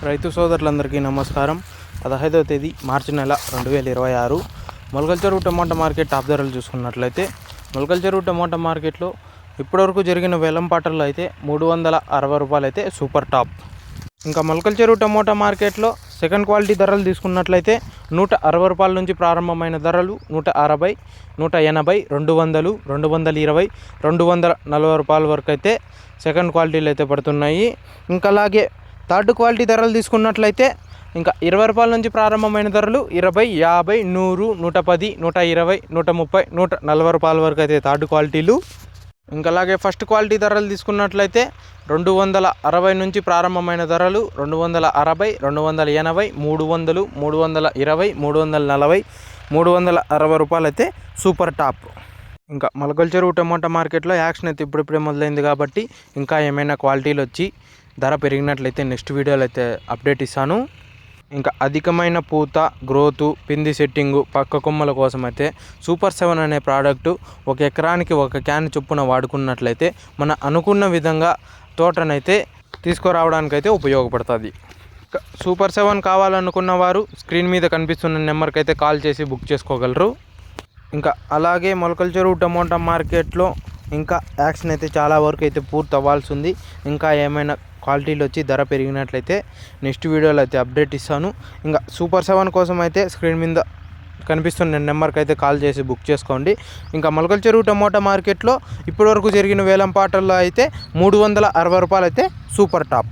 రైతు సోదరులందరికీ నమస్కారం. 15వ తేదీ మార్చి నెల 2026 మొలకల చెరువు టమాటా మార్కెట్ టాప్ ధరలు చూసుకున్నట్లయితే మొలకల చెరువు టమాటా మార్కెట్లో ఇప్పటివరకు జరిగిన వేలం పాటల్లో అయితే 360 రూపాయలు అయితే సూపర్ టాప్. ఇంకా మొలకల చెరువు టమాటా మార్కెట్లో సెకండ్ క్వాలిటీ ధరలు తీసుకున్నట్లయితే 160 రూపాయల నుంచి ప్రారంభమైన ధరలు 160, 180, 200, 220, 240 రూపాయల వరకు అయితే సెకండ్ క్వాలిటీలు అయితే పడుతున్నాయి. ఇంకా అలాగే థర్డ్ క్వాలిటీ ధరలు తీసుకున్నట్లయితే ఇంకా 20 రూపాయల నుంచి ప్రారంభమైన ధరలు 20, 50, 100, 110, 120, 130, 140 రూపాయల వరకు అయితే థర్డ్ క్వాలిటీలు. ఇంకా అలాగే ఫస్ట్ క్వాలిటీ ధరలు తీసుకున్నట్లయితే 260 నుంచి ప్రారంభమైన ధరలు 260, 280, 300, 320, 340, 360 రూపాయలు అయితే సూపర్ టాప్. ఇంకా మొలకల చెరువు టమాటా మార్కెట్లో యాక్షన్ అయితే ఇప్పుడిప్పుడే మొదలైంది కాబట్టి ఇంకా ఏమైనా క్వాలిటీలు వచ్చి ధర పెరిగినట్లయితే నెక్స్ట్ వీడియోలో అయితే అప్డేట్ ఇస్తాను. ఇంకా అధికమైన పూత, గ్రోతు, పిండి సెట్టింగు, పక్క కొమ్మల కోసం అయితే సూపర్ 7 అనే ప్రోడక్టు 1 ఎకరానికి 1 క్యాన్ చొప్పున వాడుకున్నట్లయితే మన అనుకున్న విధంగా తోటనైతే తీసుకురావడానికైతే ఉపయోగపడుతుంది. సూపర్ 7 కావాలనుకున్న వారు స్క్రీన్ మీద కనిపిస్తున్న నెంబర్కి అయితే కాల్ చేసి బుక్ చేసుకోగలరు. ఇంకా అలాగే మొలకల చెరువు టమోటా మార్కెట్లో ఇంకా యాక్షన్ అయితే చాలా వరకు అయితే పూర్తి అవ్వాల్సి ఉంది. ఇంకా ఏమైనా క్వాలిటీలు వచ్చి ధర పెరిగినట్లయితే నెక్స్ట్ వీడియోలో అయితే అప్డేట్ ఇస్తాను. ఇంకా సూపర్ 7 కోసం అయితే స్క్రీన్ మీద కనిపిస్తున్న నెంబర్కి అయితే కాల్ చేసి బుక్ చేసుకోండి. ఇంకా మొలకల చెరువు టమోటా మార్కెట్లో ఇప్పటివరకు జరిగిన వేలం పాటల్లో అయితే 360 రూపాయలు అయితే సూపర్ టాప్.